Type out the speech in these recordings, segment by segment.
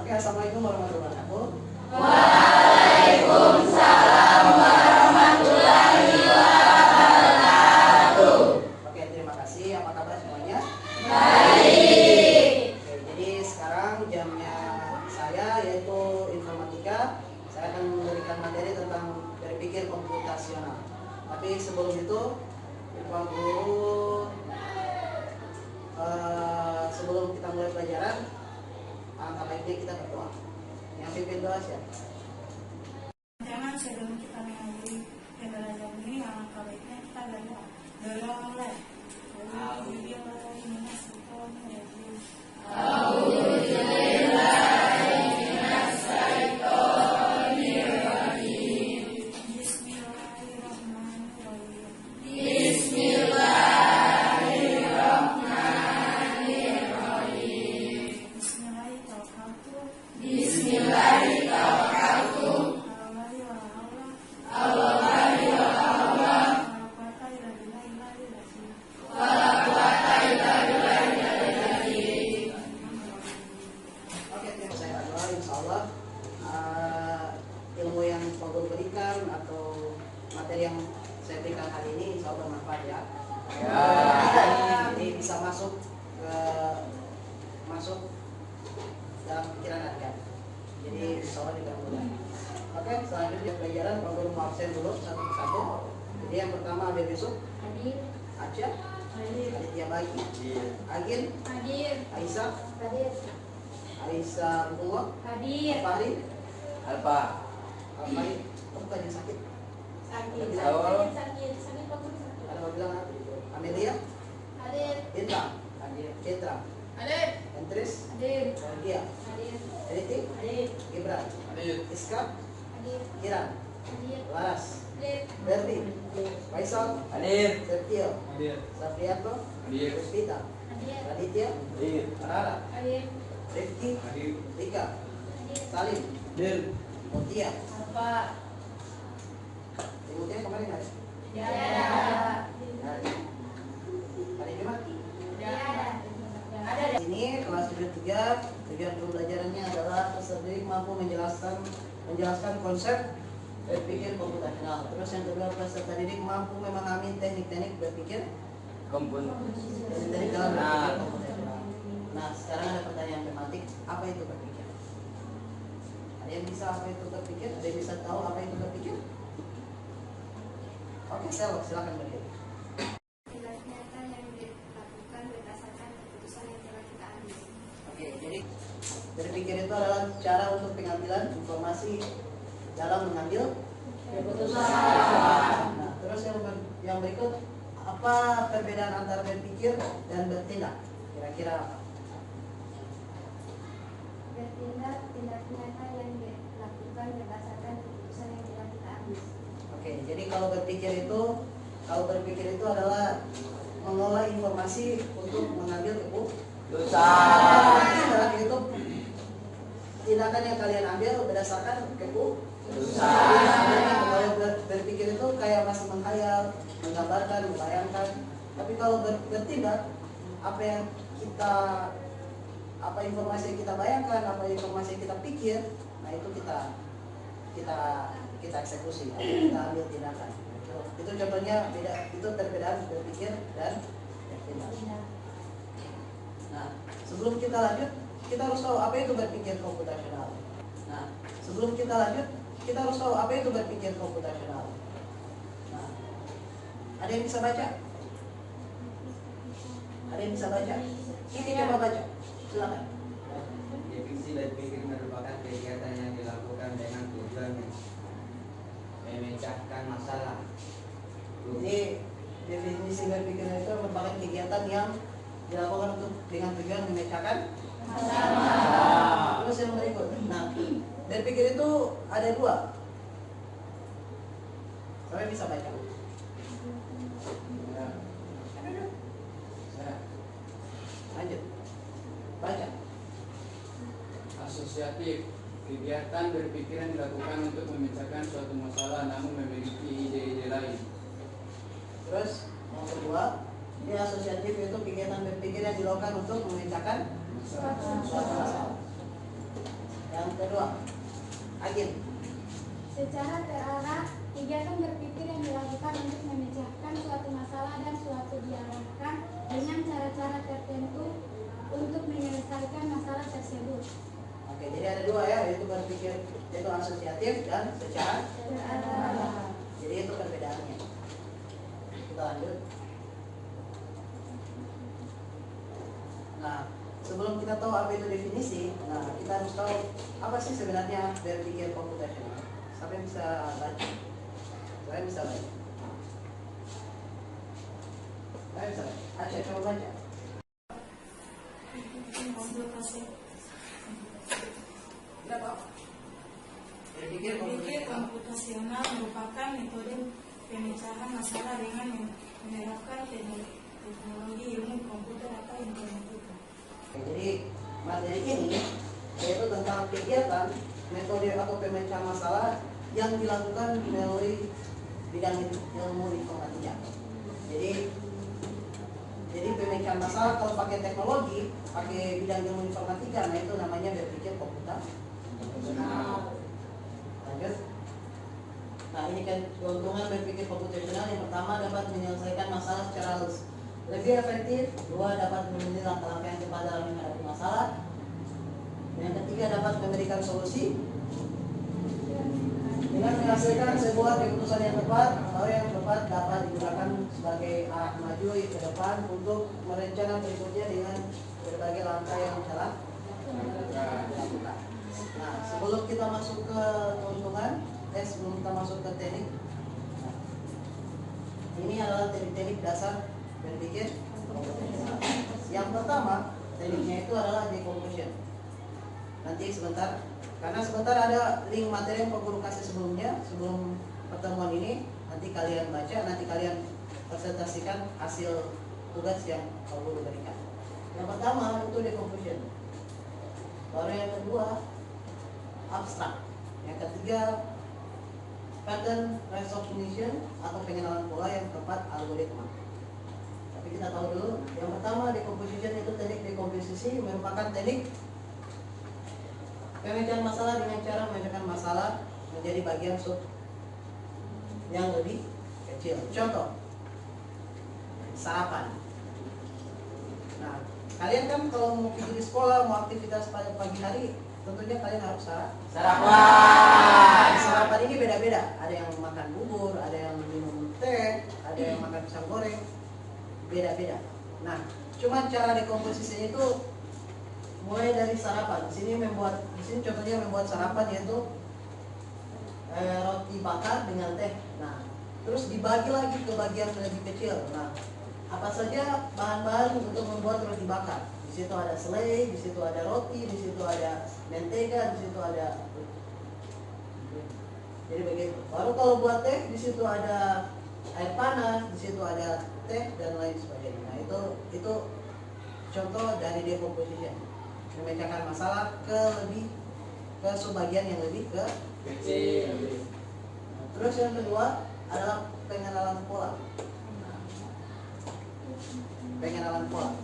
Oke, assalamualaikum warahmatullahi wabarakatuh. Waalaikumsalam warahmatullahi wabarakatuh. Oke, terima kasih. Apa kabar semuanya? Baik. Oke, jadi sekarang jamnya saya yaitu informatika. Saya akan memberikan materi tentang berpikir komputasional. Tapi sebelum itu, Bapak Guru, sebelum kita mulai pelajaran, alangkah baiknya kita berdoa. Yang pimpin doa siapa? Jangan sebelum kita mengakhiri pembelajaran ini, alangkah baiknya kita berdoa. Berdoa mulai. Ilmu yang Pak Guru berikan atau materi yang saya berikan hari ini insya Allah bermanfaat ya. Jadi bisa masuk dalam pikiran Anda. Jadi insya Allah tidak mudah. Oke, selanjutnya pelajaran Pak Guru mau absen dulu satu persatu. Jadi yang pertama ada Yusuf, Hadir. Aca, Aditya Bagi, Agin, Hadir. Aisyah, Hadir. Aisyah Bungo, Hadir. Fahri, Alfa. Alfari, bukan yang sakit. Sakit. Halo. Sakit. Sakit Pak Guru. Ada yang bilang apa? Amelia, Hadir. Intan, Citra, Hadir. Entris, Hadir. Claudia, Hadir. Editi, Hadir. Gibran, Iska, Hadir. Kiran, Hadir. Laras, Hadir. Berti, Faisal, Hadir. Septio, Saprianto, Hadir. Puspita, Hadir. Raditya, Hadir. Rara, Hadir. Rifki, Hadir. Rika, Hadir. Salim, Hadir. Mutia. Apa? Mutia kemarin ada? Tidak ada. Hari Jumat. Tidak ada. Ada. Ini kelas 3 tujuan pembelajarannya adalah peserta didik mampu menjelaskan konsep berpikir komputasional. Terus yang kedua, peserta didik mampu memahami teknik-teknik berpikir teknik dalam berpikir komputasional. Nah, sekarang ada pertanyaan tematik, apa itu berpikir? Ada yang bisa apa itu berpikir? Ada yang bisa tahu apa itu berpikir? Oke, silakan berdiri. Tindak nyata yang dilakukan berdasarkan keputusan yang telah kita ambil. Oke, jadi berpikir itu adalah cara untuk pengambilan informasi dalam mengambil keputusan. Nah, terus yang berikut, apa perbedaan antara berpikir dan bertindak? Kira-kira apa? Bertindak tindak nyata yang dilakukan berdasarkan keputusan yang telah kita ambil. Oke, jadi kalau berpikir itu adalah mengolah informasi untuk mengambil keputusan. Itu tindakan yang kalian ambil berdasarkan keputusan. Kalau berpikir itu kayak masih menghayal, menggambarkan, membayangkan. Tapi kalau bertindak, apa informasi yang kita bayangkan, apa informasi yang kita pikir, nah itu kita eksekusi, kita ambil tindakan. Itu contohnya beda, itu perbedaan berpikir dan bertindak. Nah, sebelum kita lanjut, kita harus tahu apa itu berpikir komputasional. Nah, sebelum kita lanjut, kita harus tahu apa itu berpikir komputasional. Nah, ada yang bisa baca? Ada yang bisa baca? Ini coba baca, silakan. Definisi berpikir merupakan kegiatan yang dilakukan dengan tujuan memecahkan masalah. Jadi definisi berpikir itu merupakan kegiatan yang dilakukan dengan tujuan memecahkan masalah. Terus yang berikut, nah berpikir itu ada dua. Sampai bisa baca. Lanjut, baca. Asosiatif, kegiatan berpikir yang dilakukan untuk memecahkan suatu masalah namun memiliki ide-ide lain. Terus yang kedua, ini asosiatif itu kegiatan berpikir yang dilakukan untuk memecahkan suatu masalah. Yang kedua, Agin. Secara terarah, kegiatan berpikir yang dilakukan untuk memecahkan suatu masalah dan suatu diarahkan dengan cara-cara tertentu untuk menyelesaikan masalah tersebut. Oke, jadi ada dua ya, yaitu berpikir, yaitu asosiatif dan secara Terarah. Jadi itu perbedaannya. Kita lanjut. Nah, sebelum kita tahu apa itu definisi, nah kita harus tahu apa sih sebenarnya berpikir komputasional. Siapa yang bisa baca? Saya bisa baca. Saya bisa baca. Aceh, coba baca. Berapa? Berpikir Berpikir komputasional. komputasional merupakan metode pemecahan masalah dengan menerapkan teknologi ilmu komputer atau informatika. Oke, jadi materi ini yaitu tentang kegiatan, metode atau pemecahan masalah yang dilakukan melalui bidang ilmu informatika. Jadi pemecahan masalah kalau pakai teknologi, pakai bidang ilmu informatika, nah itu namanya berpikir komputasional. Lanjut. Nah ini kan keuntungan berpikir komputasional. Yang pertama, dapat menyelesaikan masalah secara lebih efektif. Dua, dapat memilih langkah-langkah yang tepat dalam menghadapi masalah. Yang ketiga, dapat memberikan solusi dengan menghasilkan sebuah keputusan yang tepat atau yang tepat dapat digunakan sebagai arah maju ke depan untuk merencana berikutnya dengan berbagai langkah yang telah dilakukan. Nah, sebelum kita masuk ke keuntungan, sebelum kita masuk ke teknik, nah, ini adalah teknik-teknik dasar berpikir komputasional. Yang pertama, tekniknya itu adalah decomposition. Nanti sebentar, karena sebentar ada link materi yang Pak Guru kasih sebelumnya, sebelum pertemuan ini, nanti kalian baca, nanti kalian presentasikan hasil tugas yang Pak Guru berikan. Yang pertama itu decomposition. Baru yang kedua, abstrak. Yang ketiga, pattern recognition atau pengenalan pola yang tepat algoritma. Tapi kita tahu dulu, yang pertama decomposition itu teknik dekomposisi merupakan teknik pemecahan masalah dengan cara memecahkan masalah menjadi bagian sub yang lebih kecil. Contoh, sarapan. Nah, kalian kan kalau mau pergi di sekolah, mau aktivitas pada pagi hari, tentunya kalian harus sarapan. Sarapan ini beda-beda. Ada yang makan bubur, ada yang minum teh, ada yang makan pisang goreng, beda-beda. Nah, cuma cara dekomposisinya itu mulai dari sarapan. Di sini contohnya membuat sarapan yaitu roti bakar dengan teh. Nah, terus dibagi lagi ke bagian lebih kecil. Nah, apa saja bahan-bahan untuk membuat roti bakar? Di situ ada selai, di situ ada roti, di situ ada mentega, di situ ada. Jadi begitu. Baru kalau buat teh, di situ ada air panas, di situ ada teh dan lain sebagainya. Nah, itu contoh dari decomposition. Memecahkan masalah ke sebagian yang lebih kecil. Terus yang kedua adalah pengenalan pola. Pengenalan pola.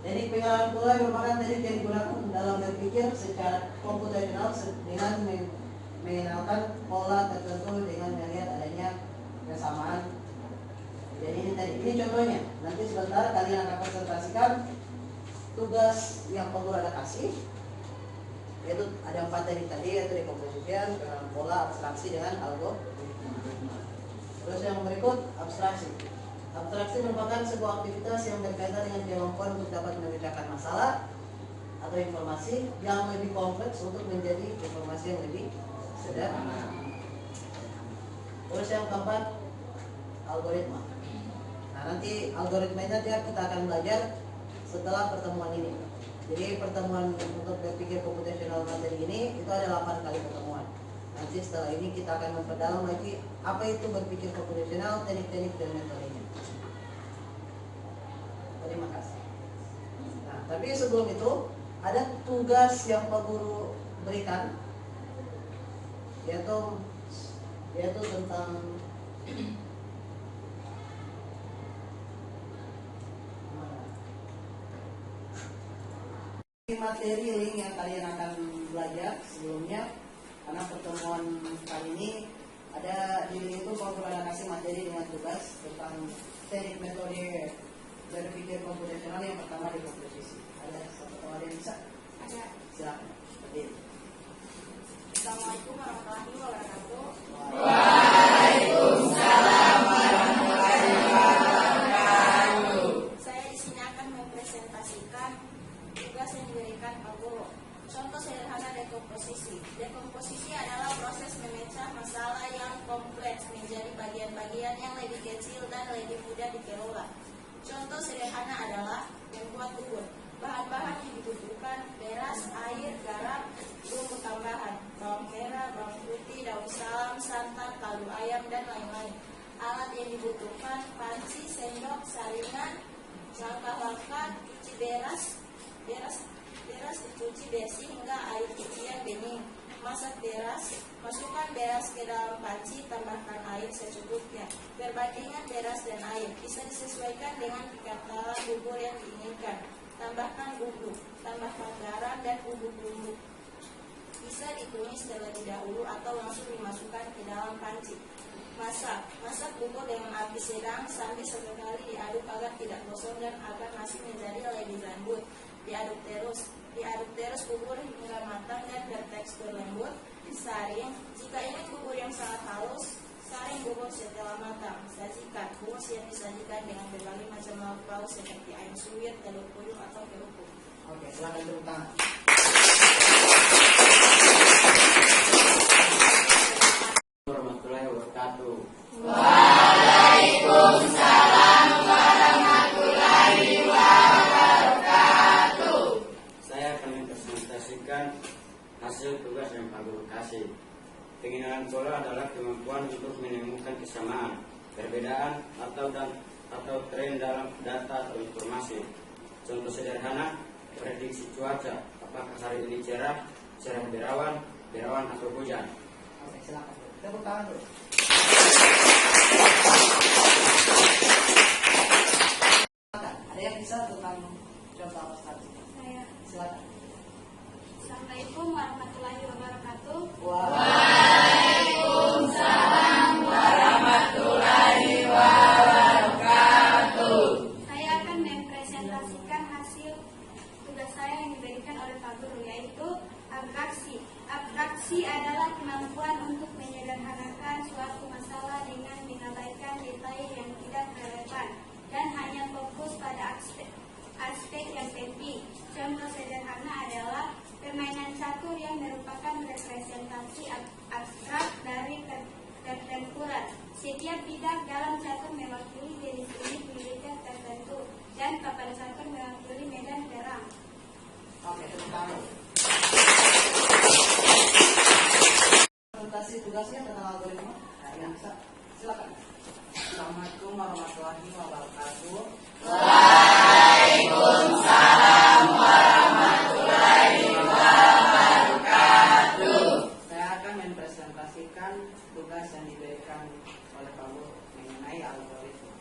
Jadi pengenalan pola merupakan teknik yang digunakan dalam berpikir secara komputasional dengan mengenalkan pola tertentu dengan melihat adanya kesamaan. Jadi ini contohnya. Nanti sebentar kalian akan presentasikan tugas yang Pak Guru ada kasih, yaitu ada 4 teknik tadi, yaitu decomposition, pengenalan pola, abstraksi dengan algoritma. Terus yang berikut abstraksi. Abstraksi merupakan sebuah aktivitas yang berkaitan dengan kemampuan untuk dapat memecahkan masalah atau informasi yang lebih kompleks untuk menjadi informasi yang lebih sederhana. Terus yang keempat, algoritma. Nah, nanti algoritmanya kita akan belajar setelah pertemuan ini. Jadi pertemuan untuk berpikir komputasional materi ini itu ada 8 kali pertemuan. Nanti setelah ini kita akan memperdalam lagi apa itu berpikir komputasional, teknik-teknik dan metodenya. Terima kasih. Nah, tapi sebelum itu ada tugas yang Pak Guru berikan, yaitu tentang materi link yang kalian akan belajar sebelumnya, karena pertemuan kali ini ada di itu ada kasih materi dengan tugas tentang teknik metode berpikir komputasional yang pertama di komposisi. Ada satu teman yang bisa? Ada. Silakan. Berdiri. Assalamualaikum warahmatullahi wabarakatuh. Waalaikumsalam warahmatullahi wabarakatuh. Saya di sini akan mempresentasikan tugas yang diberikan Pak Guru. Contoh sederhana dekomposisi. Dekomposisi adalah proses memecah masalah yang kompleks menjadi bagian-bagian yang lebih kecil dan lebih mudah dikelola. Contoh sederhana adalah membuat bubur. Bahan-bahan yang dibutuhkan beras, air, garam, bumbu tambahan, bawang merah, bawang putih, daun salam, santan, kaldu ayam, dan lain-lain. Alat yang dibutuhkan panci, sendok, saringan, langkah-langkah, cuci beras dicuci bersih hingga air cucian bening. Masak beras, masukkan beras ke dalam panci, tambahkan air secukupnya. Perbandingan beras dan air bisa disesuaikan dengan takaran bubur yang diinginkan. Tambahkan bumbu, tambahkan garam dan bumbu-bumbu. Bisa ditumis terlebih dahulu atau langsung dimasukkan ke dalam panci. Masak bubur dengan api sedang sambil sesekali diaduk agar tidak gosong dan agar nasi menjadi lebih lembut. Diaduk terus bubur hingga matang dan bertekstur lembut. Saring, jika ingin bubur yang sangat halus, saring bubur setelah matang. Sajikan, bubur siap disajikan dengan berbagai macam lauk paus seperti ayam suwir, telur puyuh atau kerupuk. Oke, silakan tepuk tangan. Warahmatullahi wabarakatuh. Waalaikumsalam warahmatullahi wabarakatuh. Saya akan mempresentasikan hasil tugas yang Pak Guru kasih. Pengenalan pola adalah kemampuan untuk menemukan kesamaan, perbedaan atau tren dalam data atau informasi. Contoh sederhana, prediksi cuaca. Apakah hari ini cerah berawan atau hujan? Oke, silakan. Tepuk tangan dulu. Silakan. Ada yang bisa tentang contoh abstraksi? Saya. Silakan. Assalamualaikum warahmatullahi wabarakatuh. Waalaikumsalam warahmatullahi wabarakatuh. Saya akan mempresentasikan hasil tugas saya yang diberikan oleh Pak Guru, yaitu abstraksi. Abstraksi adalah kemampuan untuk menyederhanakan suatu masalah dengan mengabaikan detail yang tidak relevan dan hanya fokus pada aspek yang penting. Contoh sederhana adalah permainan catur yang merupakan representasi abstrak dari pertempuran. Setiap bidang dalam catur mewakili jenis unit militer tertentu dan papan catur mewakili medan perang. Oke, tepuk tangan. Presentasi tugasnya tentang algoritma. Nah, yang bisa, silakan. Assalamualaikum warahmatullahi wabarakatuh. Waalaikumsalam warahmatullahi wabarakatuh. Saya akan mempresentasikan tugas yang diberikan oleh Pak Guru mengenai algoritma.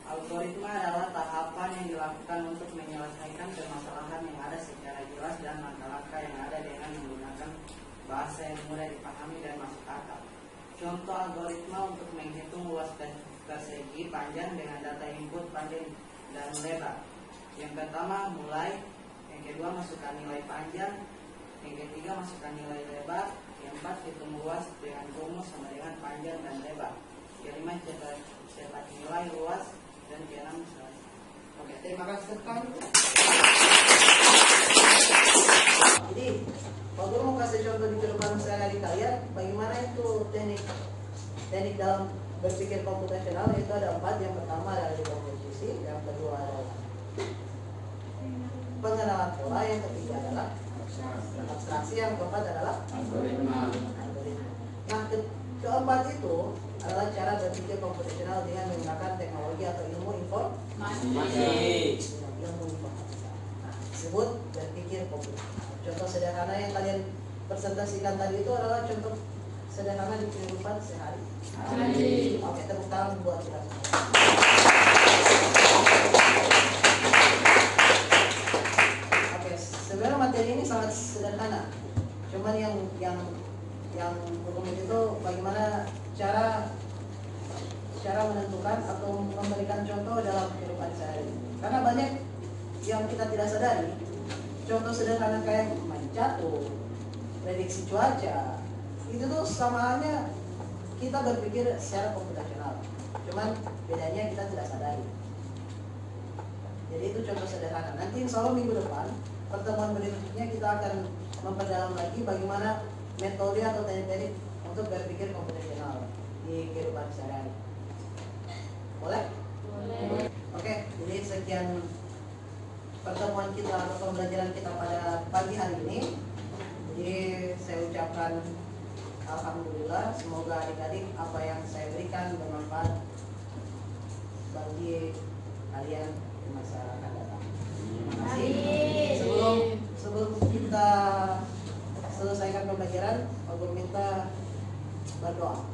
Algoritma adalah tahapan yang dilakukan untuk menyelesaikan permasalahan yang ada secara jelas dan langkah-langkah yang ada dengan menggunakan bahasa yang mudah dipahami dan masuk akal. Contoh algoritma untuk menghitung luas persegi panjang dengan data input panjang dan lebar. Yang pertama mulai, yang kedua masukkan nilai panjang, yang ketiga masukkan nilai lebar, yang keempat hitung luas dengan rumus sama dengan panjang dan lebar. Kelima cetak nilai luas dan keenam selesai. Oke, terima kasih tekan. Jadi Pak Guru mau kasih contoh di kehidupan sehari-hari kalian, bagaimana itu teknik dalam berpikir komputasional. Itu ada 4. Yang pertama adalah dekomposisi, yang kedua adalah pengenalan pola, yang ketiga adalah abstraksi, yang keempat adalah Algoritma. Nah, keempat itu adalah cara berpikir komputasional dengan menggunakan teknologi atau ilmu informasi. Nah, disebut berpikir komputasional. Contoh sederhana yang kalian presentasikan tadi itu adalah contoh sederhana di kehidupan sehari-hari. Oke, tepuk tangan buat kita semua. Oke, sebenarnya materi ini sangat sederhana. memberikan contoh dalam kehidupan sehari. Karena banyak yang kita tidak sadari, contoh sederhana kayak main catur, prediksi cuaca, itu tuh sama halnya kita berpikir secara komputasional. Cuman bedanya kita tidak sadari. Jadi itu contoh sederhana. Nanti insya Allah minggu depan pertemuan berikutnya kita akan memperdalam lagi bagaimana metode atau teknik-teknik untuk berpikir komputasional di kehidupan sehari-hari. Boleh? Boleh. Oke, jadi sekian pertemuan kita atau pembelajaran kita pada pagi hari ini. Jadi saya ucapkan alhamdulillah, semoga adik-adik apa yang saya berikan bermanfaat bagi kalian di masa akan datang. Terima kasih. Amin. Sebelum kita selesaikan pembelajaran, aku minta berdoa.